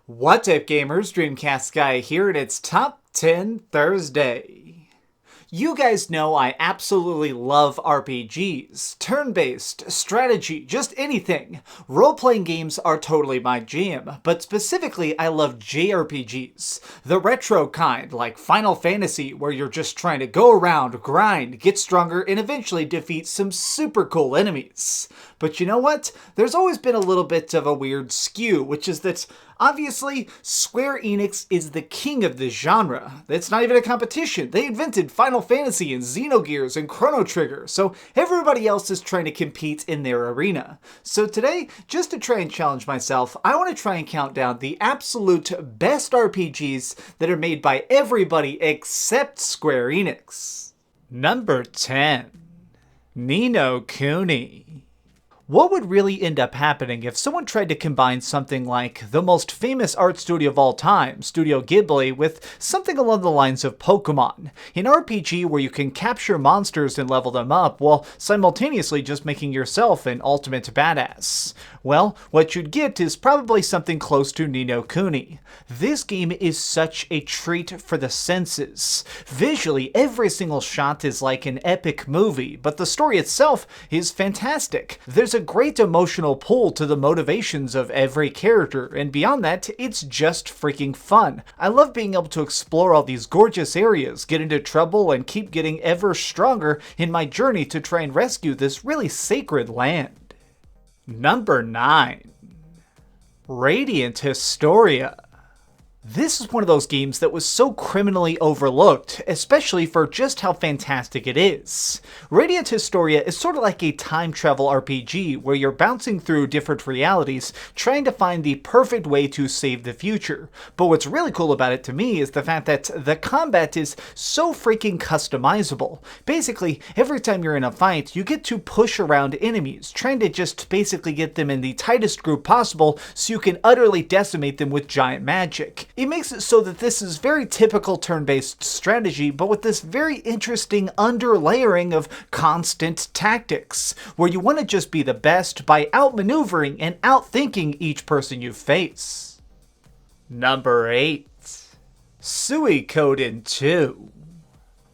What's up, gamers? Dreamcastguy here, and it's Top 10 Thursday. You guys know I absolutely love RPGs, turn-based, strategy, just anything. Role-playing games are totally my jam, but specifically I love JRPGs. The retro kind, like Final Fantasy, where you're just trying to go around, grind, get stronger, and eventually defeat some super cool enemies. But you know what? There's always been a little bit of a weird skew, which is that obviously, Square-Enix is the king of this genre. It's not even a competition. They invented Final Fantasy and Xenogears and Chrono Trigger, so everybody else is trying to compete in their arena. So today, just to try and challenge myself, I want to try and count down the absolute best RPGs that are made by everybody except Square-Enix. Number 10. Ni no Kuni. What would really end up happening if someone tried to combine something like the most famous art studio of all time, Studio Ghibli, with something along the lines of Pokemon? An RPG where you can capture monsters and level them up while simultaneously just making yourself an ultimate badass. Well, what you'd get is probably something close to Ni no Kuni. This game is such a treat for the senses. Visually, every single shot is like an epic movie, but the story itself is fantastic. There's a great emotional pull to the motivations of every character, and beyond that, it's just freaking fun. I love being able to explore all these gorgeous areas, get into trouble, and keep getting ever stronger in my journey to try and rescue this really sacred land. Number 9. Radiant Historia. This is one of those games that was so criminally overlooked, especially for just how fantastic it is. Radiant Historia is sort of like a time travel RPG where you're bouncing through different realities trying to find the perfect way to save the future. But what's really cool about it to me is the fact that the combat is so freaking customizable. Basically, every time you're in a fight, you get to push around enemies, trying to just basically get them in the tightest group possible so you can utterly decimate them with giant magic. It makes it so that this is very typical turn-based strategy, but with this very interesting underlayering of constant tactics, where you want to just be the best by outmaneuvering and outthinking each person you face. Number 8. Suikoden II.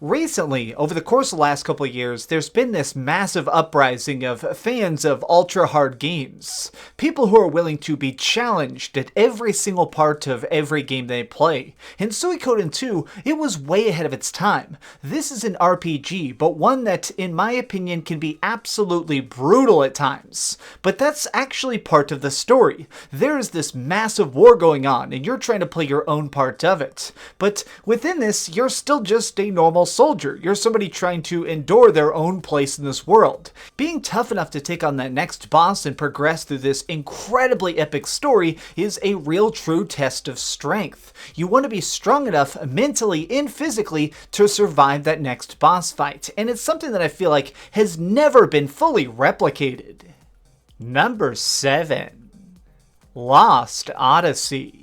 Recently, over the course of the last couple of years, there's been this massive uprising of fans of ultra-hard games. People who are willing to be challenged at every single part of every game they play. In Suikoden II, it was way ahead of its time. This is an RPG, but one that, in my opinion, can be absolutely brutal at times. But that's actually part of the story. There is this massive war going on, and you're trying to play your own part of it. But within this, you're still just a normal soldier. You're somebody trying to endure their own place in this world. Being tough enough to take on that next boss and progress through this incredibly epic story is a real true test of strength. You want to be strong enough mentally and physically to survive that next boss fight, and it's something that I feel like has never been fully replicated. Number 7. Lost Odyssey.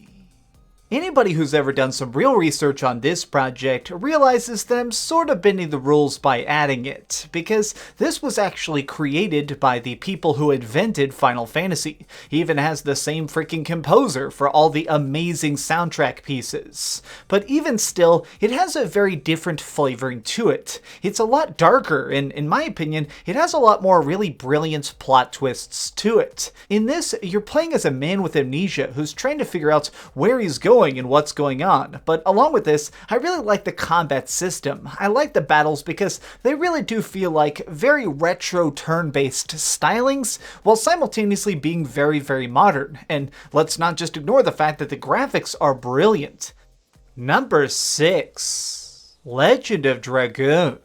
Anybody who's ever done some real research on this project realizes that I'm sort of bending the rules by adding it, because this was actually created by the people who invented Final Fantasy. He even has the same freaking composer for all the amazing soundtrack pieces. But even still, it has a very different flavoring to it. It's a lot darker, and in my opinion, it has a lot more really brilliant plot twists to it. In this, you're playing as a man with amnesia who's trying to figure out where he's going and what's going on. But along with this, I really like the combat system. I like the battles because they really do feel like very retro turn-based stylings, while simultaneously being very, very modern. And let's not just ignore the fact that the graphics are brilliant. Number 6. Legend of Dragoon.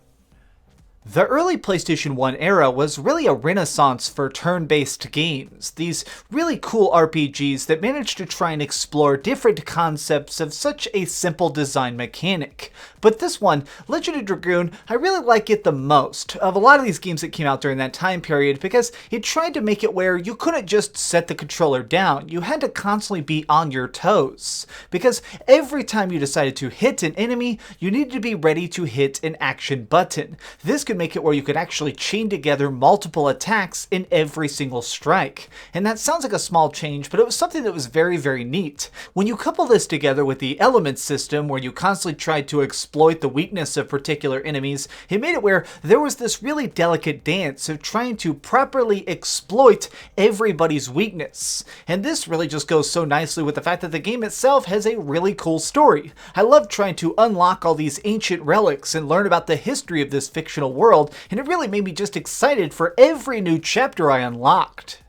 The early PlayStation 1 era was really a renaissance for turn-based games, these really cool RPGs that managed to try and explore different concepts of such a simple design mechanic. But this one, Legend of Dragoon, I really like it the most of a lot of these games that came out during that time period because it tried to make it where you couldn't just set the controller down, you had to constantly be on your toes. Because every time you decided to hit an enemy, you needed to be ready to hit an action button. This could make it where you could actually chain together multiple attacks in every single strike. And that sounds like a small change, but it was something that was very, very neat. When you couple this together with the element system, where you constantly tried to exploit the weakness of particular enemies, it made it where there was this really delicate dance of trying to properly exploit everybody's weakness. And this really just goes so nicely with the fact that the game itself has a really cool story. I love trying to unlock all these ancient relics and learn about the history of this fictional world, and it really made me just excited for every new chapter I unlocked.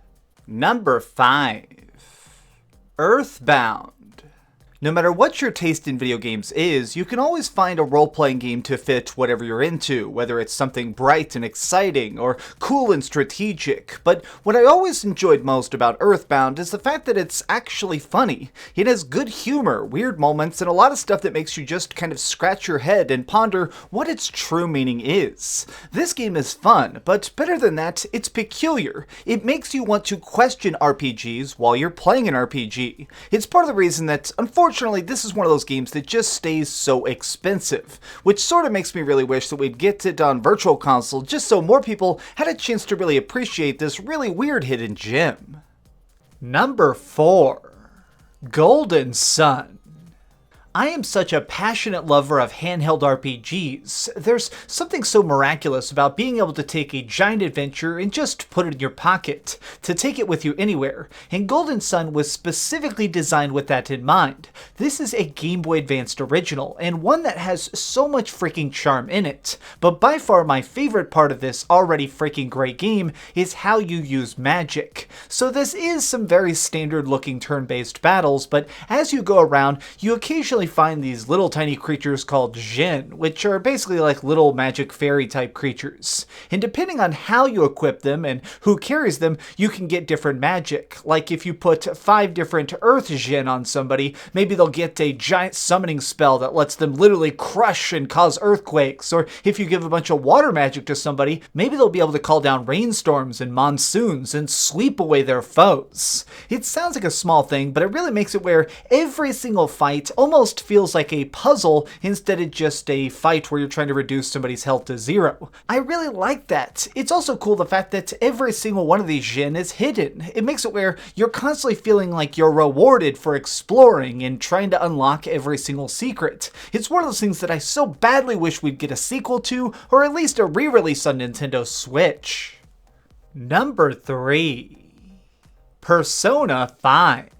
Number 5. Earthbound. No matter what your taste in video games is, you can always find a role-playing game to fit whatever you're into, whether it's something bright and exciting or cool and strategic. But what I always enjoyed most about Earthbound is the fact that it's actually funny. It has good humor, weird moments, and a lot of stuff that makes you just kind of scratch your head and ponder what its true meaning is. This game is fun, but better than that, it's peculiar. It makes you want to question RPGs while you're playing an RPG. It's part of the reason that, unfortunately, this is one of those games that just stays so expensive, which sort of makes me really wish that we'd get it on Virtual Console just so more people had a chance to really appreciate this really weird hidden gem. Number 4. Golden Sun. I am such a passionate lover of handheld RPGs. There's something so miraculous about being able to take a giant adventure and just put it in your pocket, to take it with you anywhere, and Golden Sun was specifically designed with that in mind. This is a Game Boy Advanced original, and one that has so much freaking charm in it. But by far my favorite part of this already freaking great game is how you use magic. So this is some very standard looking turn-based battles, but as you go around, you occasionally find these little tiny creatures called Jinn, which are basically like little magic fairy type creatures. And depending on how you equip them and who carries them, you can get different magic. Like if you put 5 different Earth Jinn on somebody, maybe they'll get a giant summoning spell that lets them literally crush and cause earthquakes. Or if you give a bunch of water magic to somebody, maybe they'll be able to call down rainstorms and monsoons and sweep away their foes. It sounds like a small thing, but it really makes it where every single fight almost feels like a puzzle instead of just a fight where you're trying to reduce somebody's health to 0. I really like that. It's also cool the fact that every single one of these Jinn is hidden. It makes it where you're constantly feeling like you're rewarded for exploring and trying to unlock every single secret. It's one of those things that I so badly wish we'd get a sequel to, or at least a re-release on Nintendo Switch. Number 3. Persona 5.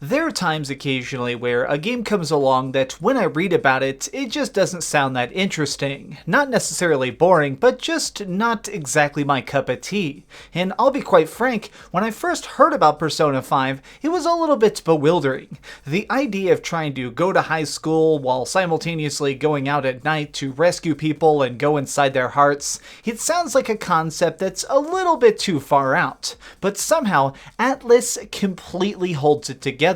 There are times occasionally where a game comes along that when I read about it, it just doesn't sound that interesting. Not necessarily boring, but just not exactly my cup of tea. And I'll be quite frank, when I first heard about Persona 5, it was a little bit bewildering. The idea of trying to go to high school while simultaneously going out at night to rescue people and go inside their hearts, it sounds like a concept that's a little bit too far out. But somehow, Atlus completely holds it together.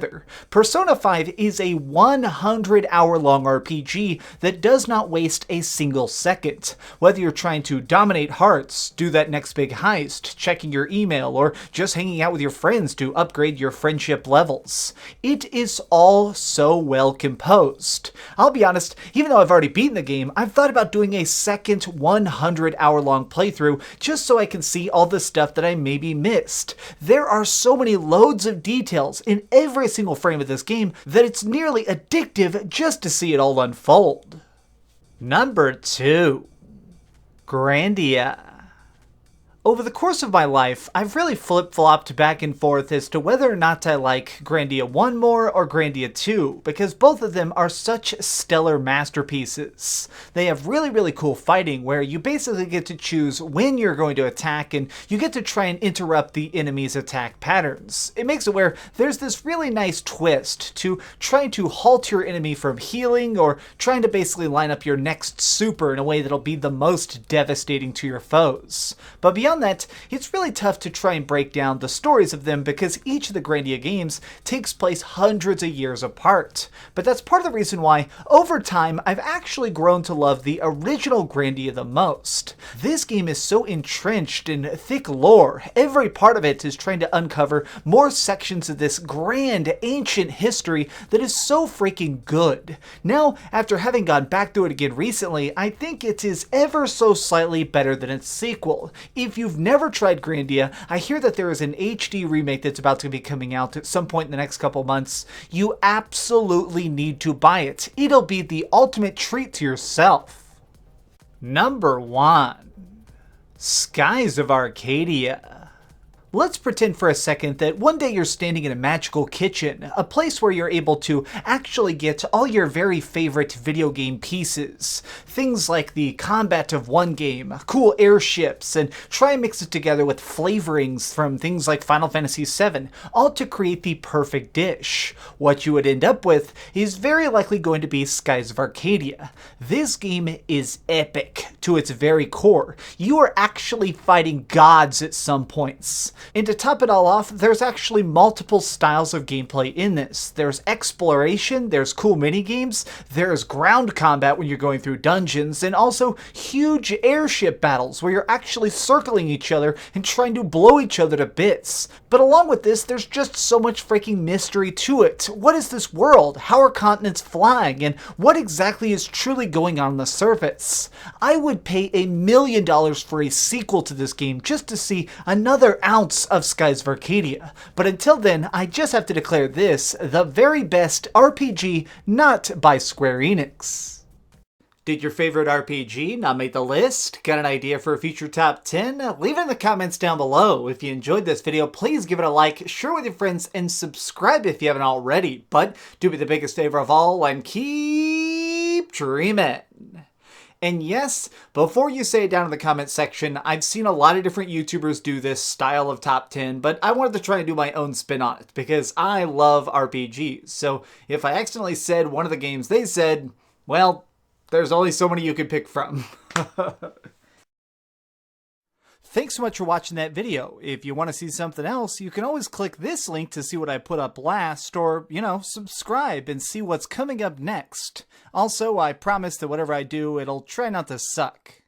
Persona 5 is a 100-hour-long RPG that does not waste a single second. Whether you're trying to dominate hearts, do that next big heist, checking your email, or just hanging out with your friends to upgrade your friendship levels. It is all so well composed. I'll be honest, even though I've already beaten the game, I've thought about doing a second 100-hour-long playthrough just so I can see all the stuff that I maybe missed. There are so many loads of details in every single frame of this game that it's nearly addictive just to see it all unfold. Number 2. Grandia. Over the course of my life, I've really flip-flopped back and forth as to whether or not I like Grandia 1 more or Grandia 2, because both of them are such stellar masterpieces. They have really, really cool fighting where you basically get to choose when you're going to attack and you get to try and interrupt the enemy's attack patterns. It makes it where there's this really nice twist to trying to halt your enemy from healing or trying to basically line up your next super in a way that'll be the most devastating to your foes. But beyond that, it's really tough to try and break down the stories of them because each of the Grandia games takes place hundreds of years apart. But that's part of the reason why, over time, I've actually grown to love the original Grandia the most. This game is so entrenched in thick lore. Every part of it is trying to uncover more sections of this grand, ancient history that is so freaking good. Now, after having gone back through it again recently, I think it is ever so slightly better than its sequel. If you've never tried Grandia, I hear that there is an HD remake that's about to be coming out at some point in the next couple months. You absolutely need to buy it. It'll be the ultimate treat to yourself. Number 1. Skies of Arcadia. Let's pretend for a second that one day you're standing in a magical kitchen, a place where you're able to actually get all your very favorite video game pieces. Things like the combat of one game, cool airships, and try and mix it together with flavorings from things like Final Fantasy VII, all to create the perfect dish. What you would end up with is very likely going to be Skies of Arcadia. This game is epic to its very core. You are actually fighting gods at some points. And to top it all off, there's actually multiple styles of gameplay in this. There's exploration, there's cool minigames, there's ground combat when you're going through dungeons, and also huge airship battles where you're actually circling each other and trying to blow each other to bits. But along with this, there's just so much freaking mystery to it. What is this world? How are continents flying? And what exactly is truly going on the surface? I would pay $1 million for a sequel to this game just to see another ounce of Skies of Arcadia. But until then, I just have to declare this the very best RPG not by Square-Enix. Did your favorite RPG not make the list? Got an idea for a future top 10? Leave it in the comments down below. If you enjoyed this video, please give it a like, share with your friends, and subscribe if you haven't already. But do me the biggest favor of all and keep dreaming. And yes, before you say it down in the comments section, I've seen a lot of different YouTubers do this style of top 10, but I wanted to try and do my own spin on it because I love RPGs. So if I accidentally said one of the games they said, well, there's only so many you could pick from. Thanks so much for watching that video. If you want to see something else, you can always click this link to see what I put up last, or, subscribe and see what's coming up next. Also, I promise that whatever I do, it'll try not to suck.